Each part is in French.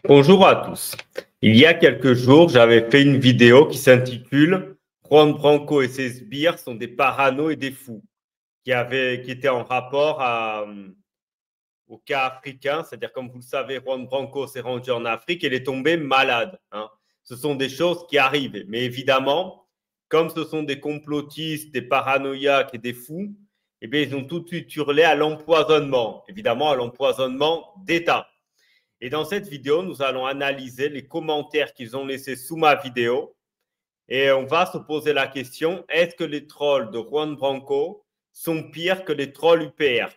Bonjour à tous. Il y a quelques jours, j'avais fait une vidéo qui s'intitule Juan Branco et ses sbires sont des parano et des fous, qui était en rapport au cas africain. C'est-à-dire, comme vous le savez, Juan Branco s'est rendu en Afrique et il est tombé malade. Ce sont des choses qui arrivent. Mais évidemment, comme ce sont des complotistes, des paranoïaques et des fous, eh bien, ils ont tout de suite hurlé à l'empoisonnement. Évidemment, à l'empoisonnement d'État. Et dans cette vidéo, nous allons analyser les commentaires qu'ils ont laissés sous ma vidéo. Et on va se poser la question, est-ce que les trolls de Juan Branco sont pires que les trolls UPR?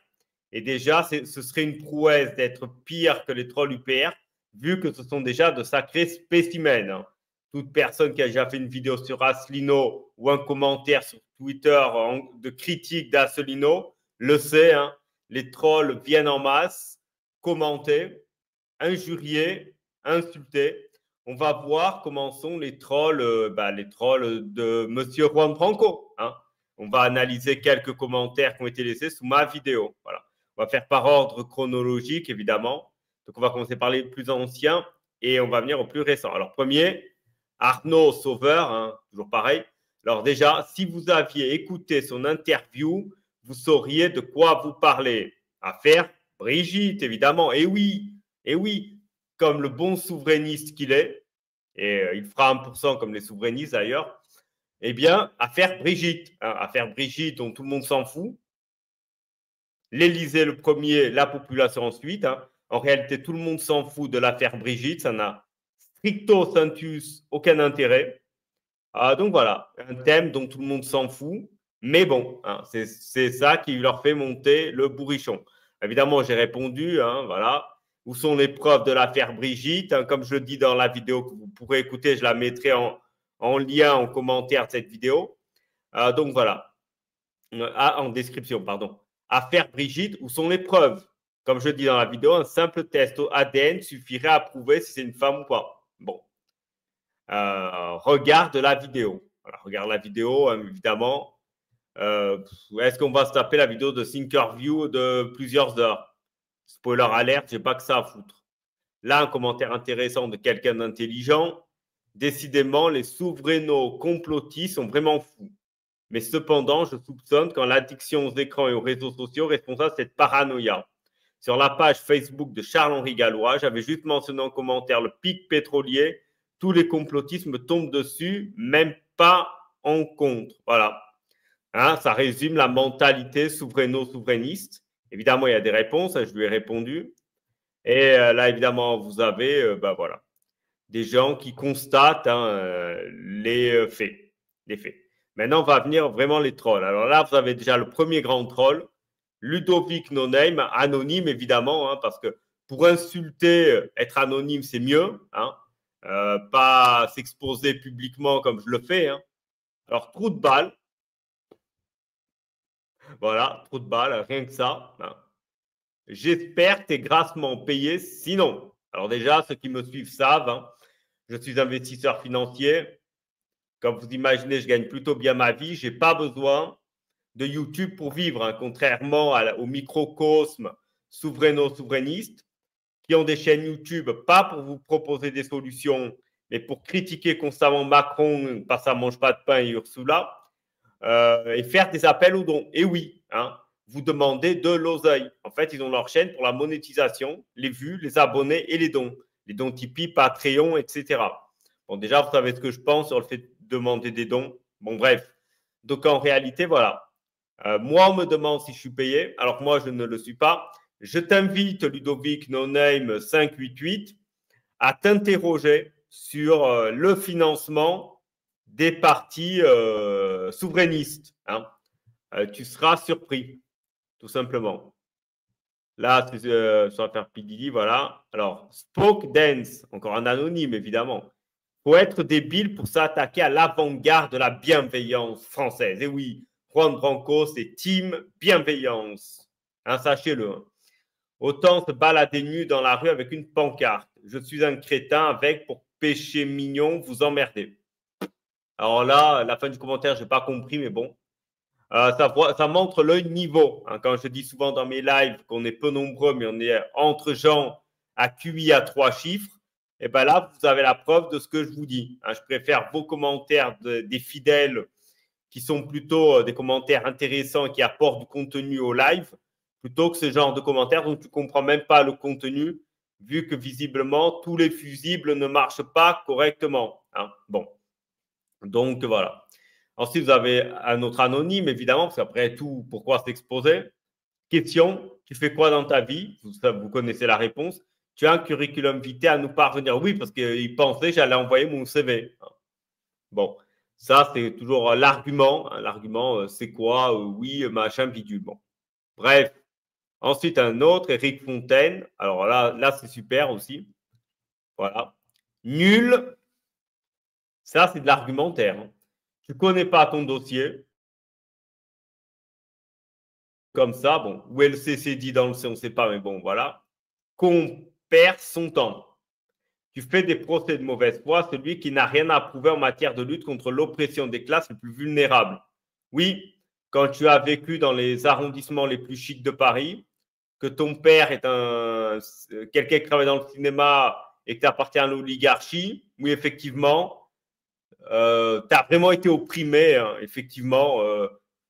Et déjà, ce serait une prouesse d'être pire que les trolls UPR, vu que ce sont déjà de sacrés spécimens. Toute personne qui a déjà fait une vidéo sur Asselineau ou un commentaire sur Twitter de critique d'Asselineau le sait. Les trolls viennent en masse commenter, injurier, insulter. On va voir comment sont les trolls de Monsieur Juan Branco. On va analyser quelques commentaires qui ont été laissés sous ma vidéo. Voilà. On va faire par ordre chronologique, évidemment. Donc, on va commencer par les plus anciens et on va venir au plus récent. Alors, premier, Arnaud Sauveur, toujours pareil. Alors déjà, si vous aviez écouté son interview, vous sauriez de quoi vous parlez. Affaire Brigitte, évidemment. Et oui, comme le bon souverainiste qu'il est, et il fera 1% comme les souverainistes d'ailleurs, eh bien, affaire Brigitte. Affaire Brigitte dont tout le monde s'en fout. L'Élysée le premier, la population ensuite. En réalité, tout le monde s'en fout de l'affaire Brigitte. Ça n'a stricto sensus aucun intérêt. Donc voilà, un thème dont tout le monde s'en fout. Mais bon, c'est ça qui leur fait monter le bourrichon. Évidemment, j'ai répondu, voilà. Où sont les preuves de l'affaire Brigitte? Comme je le dis dans la vidéo que vous pourrez écouter, je la mettrai en lien, en commentaire de cette vidéo. Donc voilà, en description, pardon. Affaire Brigitte, où sont les preuves? Comme je dis dans la vidéo, un simple test au ADN suffirait à prouver si c'est une femme ou pas. Bon. Regarde la vidéo. Voilà, regarde la vidéo, évidemment. Est-ce qu'on va se taper la vidéo de Thinkerview de plusieurs heures? Spoiler alerte, j'ai pas que ça à foutre. Là, un commentaire intéressant de quelqu'un d'intelligent. Décidément, les souverainaux complotistes sont vraiment fous. Mais cependant, je soupçonne qu'en l'addiction aux écrans et aux réseaux sociaux responsable de cette paranoïa. Sur la page Facebook de Charles-Henri Gallois, j'avais juste mentionné en commentaire le pic pétrolier. Tous les complotistes me tombent dessus, même pas en contre. Voilà. Ça résume la mentalité souveraino-souverainiste. Évidemment, il y a des réponses, je lui ai répondu. Et là, évidemment, vous avez voilà, des gens qui constatent les faits. Maintenant, on va venir vraiment les trolls. Alors là, vous avez déjà le premier grand troll, Ludovic No Name, anonyme évidemment, parce que pour insulter, être anonyme, c'est mieux. Pas s'exposer publiquement comme je le fais. Alors, trou de balle. Voilà, trou de balle, rien que ça. J'espère que tu es grassement payé, sinon. Alors déjà, ceux qui me suivent savent, je suis investisseur financier. Comme vous imaginez, je gagne plutôt bien ma vie. Je n'ai pas besoin de YouTube pour vivre, contrairement au microcosme souveraino-souverainiste qui ont des chaînes YouTube, pas pour vous proposer des solutions, mais pour critiquer constamment Macron parce que ça ne mange pas de pain et Ursula, et faire des appels aux dons. Et oui, vous demandez de l'oseille. En fait, ils ont leur chaîne pour la monétisation, les vues, les abonnés et les dons. Les dons Tipeee, Patreon, etc. Bon, déjà, vous savez ce que je pense sur le fait de demander des dons. Bon, bref. Donc, en réalité, voilà. Moi, on me demande si je suis payé, alors que moi, je ne le suis pas. Je t'invite, Ludovic No Name 588, à t'interroger sur le financement des partis souverainistes. Tu seras surpris, tout simplement. Là, sur l'affaire PDD, voilà. Alors, Spoke Dance, encore un anonyme, évidemment. Il faut être débile pour s'attaquer à l'avant-garde de la bienveillance française. Et oui, Juan Branco, c'est team bienveillance. Sachez-le. Autant se balader nu dans la rue avec une pancarte. Je suis un crétin avec pour péché mignon, vous emmerder. Alors là, la fin du commentaire, je n'ai pas compris, mais bon. Ça montre le niveau. Quand je dis souvent dans mes lives qu'on est peu nombreux, mais on est entre gens à QI à 3 chiffres, Et bien là, vous avez la preuve de ce que je vous dis. Je préfère vos commentaires des fidèles qui sont plutôt des commentaires intéressants qui apportent du contenu au live, plutôt que ce genre de commentaires dont tu ne comprends même pas le contenu, vu que visiblement, tous les fusibles ne marchent pas correctement. Bon, donc voilà. Ensuite, vous avez un autre anonyme, évidemment, parce qu'après tout, pourquoi s'exposer? Question, tu fais quoi dans ta vie? Vous connaissez la réponse. Tu as un curriculum vitae à nous parvenir? Oui, parce qu'il pensait que j'allais envoyer mon CV. Bon, ça, c'est toujours l'argument. L'argument, c'est quoi? Oui, machin, bidule. Bon. Bref. Ensuite, un autre, Eric Fontaine. Alors là c'est super aussi. Voilà. Nul. Ça, c'est de l'argumentaire. Tu ne connais pas ton dossier. Comme ça, bon, où est le CC dit dans le C, on ne sait pas, mais bon, voilà. Qu'on perd son temps. Tu fais des procès de mauvaise foi, celui qui n'a rien à prouver en matière de lutte contre l'oppression des classes les plus vulnérables. Oui, quand tu as vécu dans les arrondissements les plus chics de Paris, que ton père est quelqu'un qui travaille dans le cinéma et que tu appartiens à l'oligarchie, oui, effectivement, tu as vraiment été opprimé, effectivement,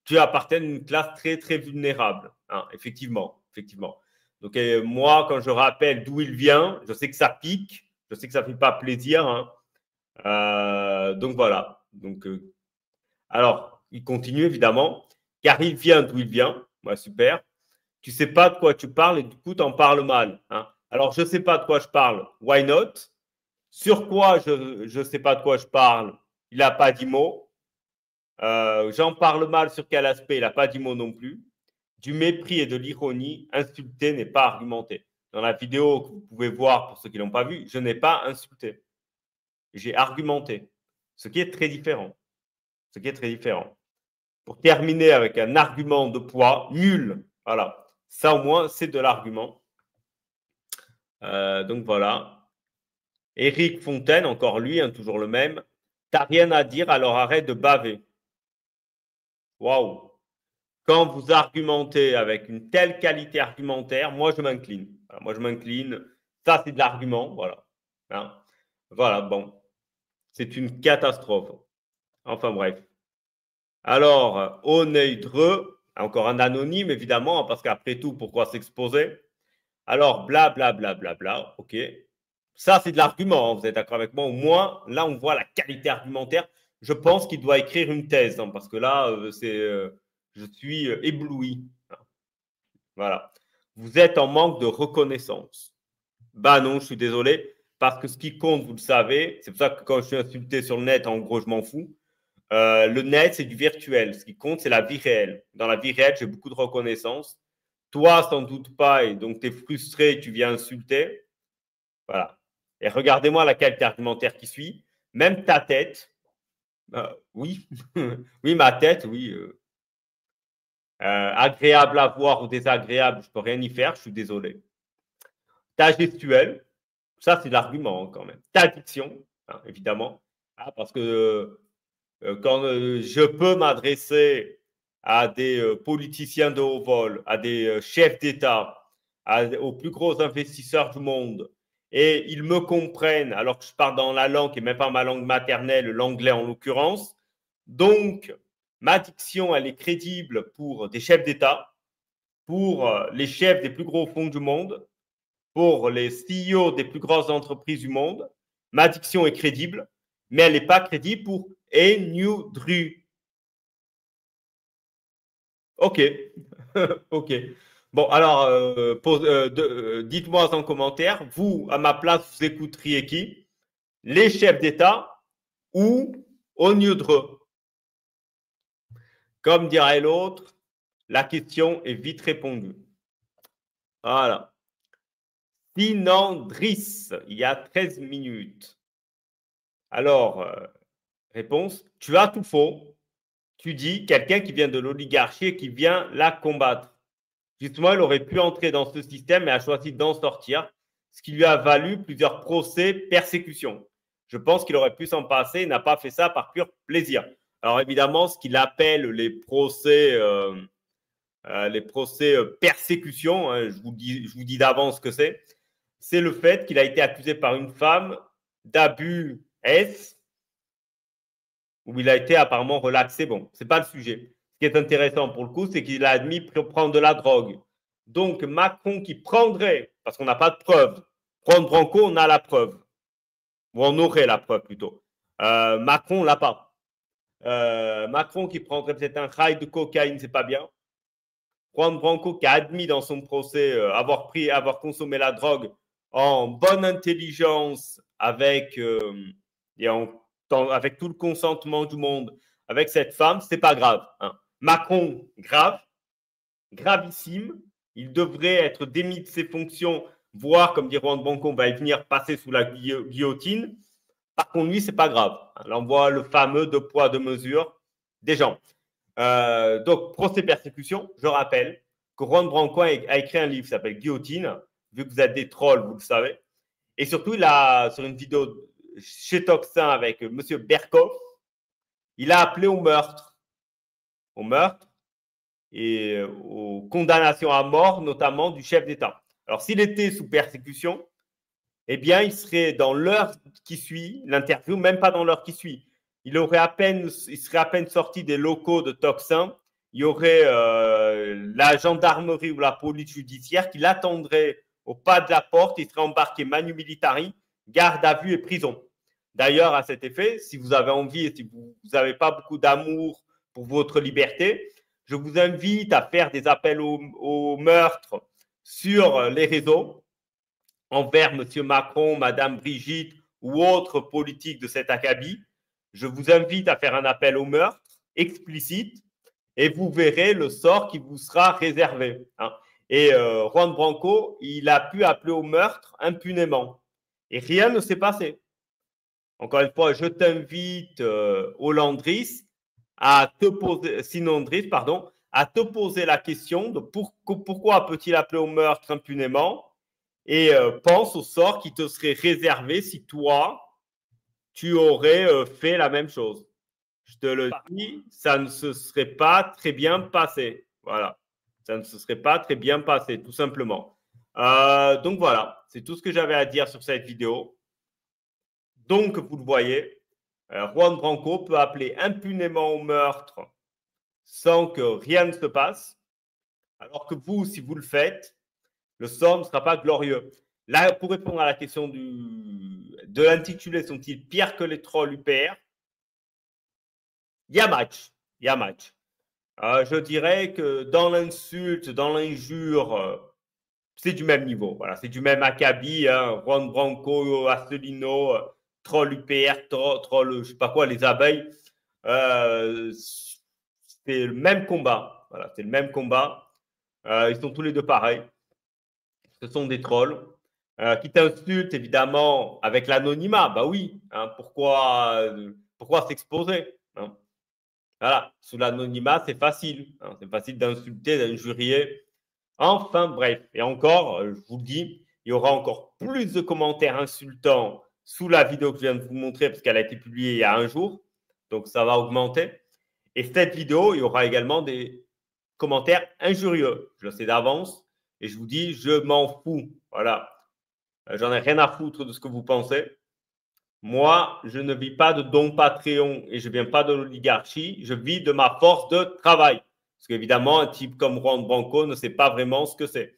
tu appartiens à une classe très, très vulnérable, effectivement. Donc, moi, quand je rappelle d'où il vient, je sais que ça pique, je sais que ça ne fait pas plaisir. Donc, voilà. Donc, alors, il continue, évidemment, car il vient d'où il vient. Ouais, super. Tu ne sais pas de quoi tu parles et du coup, tu en parles mal. Alors, je ne sais pas de quoi je parle. Why not? Sur quoi je ne sais pas de quoi je parle? Il n'a pas dit mot. J'en parle mal sur quel aspect? Il n'a pas dit mot non plus. Du mépris et de l'ironie, insulter n'est pas argumenté. Dans la vidéo que vous pouvez voir pour ceux qui ne l'ont pas vu, je n'ai pas insulté. J'ai argumenté. Ce qui est très différent. Pour terminer avec un argument de poids nul. Voilà. Ça, au moins, c'est de l'argument. Donc, voilà. Éric Fontaine, encore lui, toujours le même. T'as rien à dire, alors arrête de baver. Waouh! Quand vous argumentez avec une telle qualité argumentaire, moi, je m'incline. Moi, je m'incline. Ça, c'est de l'argument. Voilà. Voilà, bon. C'est une catastrophe. Enfin, bref. Alors, Oneydreux, encore un anonyme, évidemment, parce qu'après tout, pourquoi s'exposer? Alors, blablabla, bla, bla, bla, bla, ok. Ça, c'est de l'argument, vous êtes d'accord avec moi? Au moins, là, on voit la qualité argumentaire. Je pense qu'il doit écrire une thèse, parce que là, je suis ébloui. Voilà. Vous êtes en manque de reconnaissance. Bah non, je suis désolé, parce que ce qui compte, vous le savez, c'est pour ça que quand je suis insulté sur le net, en gros, je m'en fous. Le net, c'est du virtuel. Ce qui compte, c'est la vie réelle. Dans la vie réelle, j'ai beaucoup de reconnaissance. Toi, sans doute pas, et donc tu es frustré, tu viens insulter. Voilà. Et regardez-moi la qualité argumentaire qui suit. Même ta tête, oui, oui, ma tête, oui. Agréable à voir ou désagréable, je ne peux rien y faire, je suis désolé. Ta gestuelle, ça c'est de l'argument quand même. Ta diction, évidemment, parce que quand je peux m'adresser à des politiciens de haut vol, à des chefs d'État, aux plus gros investisseurs du monde, et ils me comprennent alors que je parle dans la langue qui n'est même pas ma langue maternelle, l'anglais en l'occurrence. Donc, ma diction, elle est crédible pour des chefs d'État, pour les chefs des plus gros fonds du monde, pour les CEO des plus grosses entreprises du monde. Ma diction est crédible, mais elle n'est pas crédible pour Enyudru. Ok. Ok. Bon, alors, dites-moi en commentaire, vous, à ma place, vous écouteriez qui? Les chefs d'État ou Onyudre? Comme dirait l'autre, la question est vite répondue. Voilà. Sinandris, il y a 13 minutes. Alors, réponse, tu as tout faux. Tu dis quelqu'un qui vient de l'oligarchie et qui vient la combattre. Justement, il aurait pu entrer dans ce système mais a choisi d'en sortir, ce qui lui a valu plusieurs procès, persécutions. Je pense qu'il aurait pu s'en passer, il n'a pas fait ça par pur plaisir. Alors évidemment, ce qu'il appelle les procès persécutions, je vous dis d'avance ce que c'est. c'est le fait qu'il a été accusé par une femme d'abus S, où il a été apparemment relaxé. Bon, ce n'est pas le sujet. Ce qui est intéressant pour le coup, c'est qu'il a admis prendre de la drogue. Donc, Macron qui prendrait, parce qu'on n'a pas de preuve, prendre Branco, on a la preuve. Ou on aurait la preuve plutôt. Macron, on l'a pas. Macron qui prendrait peut-être un rail de cocaïne, c'est pas bien. Juan Branco qui a admis dans son procès avoir consommé la drogue en bonne intelligence avec, avec tout le consentement du monde avec cette femme, c'est pas grave. Hein. Macron, grave, gravissime. Il devrait être démis de ses fonctions, voire, comme dit Juan Branco, va venir passer sous la guillotine. Par contre, lui, c'est pas grave. Là, on voit le fameux deux poids, deux mesures des gens. Donc, procès persécution, je rappelle que Juan Branco a écrit un livre qui s'appelle Guillotine. Vu que vous êtes des trolls, vous le savez. Et surtout, il a, sur une vidéo chez Toxin avec M. Berkoff, il a appelé au meurtre et aux condamnations à mort, notamment du chef d'État. Alors, s'il était sous persécution, eh bien, il serait dans l'heure qui suit l'interview, même pas dans l'heure qui suit. Il serait à peine sorti des locaux de Toxin. Il y aurait la gendarmerie ou la police judiciaire qui l'attendrait au pas de la porte. Il serait embarqué manu militari, garde à vue et prison. D'ailleurs, à cet effet, si vous avez envie et si vous n'avez pas beaucoup d'amour pour votre liberté, je vous invite à faire des appels au meurtre sur les réseaux envers M. Macron, Mme Brigitte ou autres politiques de cet acabit. Je vous invite à faire un appel au meurtre explicite et vous verrez le sort qui vous sera réservé. Hein. Et Juan Branco, il a pu appeler au meurtre impunément. Et rien ne s'est passé. Encore une fois, je t'invite, Hollandris, à te poser, Sinondris, pardon, à te poser la question de pourquoi peut-il appeler au meurtre impunément et pense au sort qui te serait réservé si toi, tu aurais fait la même chose. Je te le dis, ça ne se serait pas très bien passé. Voilà. Ça ne se serait pas très bien passé, tout simplement. Donc voilà, c'est tout ce que j'avais à dire sur cette vidéo. Donc, vous le voyez, Juan Branco peut appeler impunément au meurtre sans que rien ne se passe, alors que vous, si vous le faites, le sort ne sera pas glorieux. Là, pour répondre à la question de l'intitulé, sont-ils pires que les trolls UPR? Il y a match. Il y a match. Je dirais que dans l'insulte, dans l'injure, c'est du même niveau. Voilà, c'est du même acabit. Hein. Juan Branco, Asselineau, troll UPR, troll, je ne sais pas quoi, les abeilles. C'est le même combat. Voilà, c'est le même combat. Ils sont tous les deux pareils. Ce sont des trolls qui t'insultent évidemment avec l'anonymat. Bah oui, hein, pourquoi s'exposer hein. Voilà, sous l'anonymat, c'est facile. Hein, c'est facile d'insulter, d'injurier. Enfin, bref. Et encore, je vous le dis, il y aura encore plus de commentaires insultants sous la vidéo que je viens de vous montrer parce qu'elle a été publiée il y a un jour. Donc, ça va augmenter. Et cette vidéo, il y aura également des commentaires injurieux. Je le sais d'avance. Et je vous dis, je m'en fous. Voilà. J'en ai rien à foutre de ce que vous pensez. Moi, je ne vis pas de dons Patreon et je ne viens pas de l'oligarchie. Je vis de ma force de travail. Parce qu'évidemment, un type comme Juan Branco ne sait pas vraiment ce que c'est.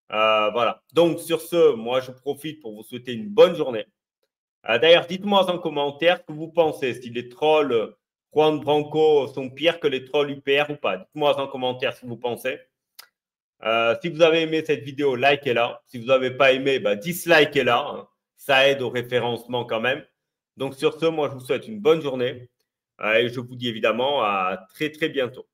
Voilà. Donc, sur ce, moi, je profite pour vous souhaiter une bonne journée. D'ailleurs, dites-moi en commentaire ce que vous pensez. Si les trolls Juan Branco sont pires que les trolls UPR ou pas. Dites-moi en commentaire ce que vous pensez. Si vous avez aimé cette vidéo, likez-la. Si vous n'avez pas aimé, dislikez-la. Hein. Ça aide au référencement quand même. Donc sur ce, moi je vous souhaite une bonne journée et je vous dis évidemment à très très bientôt.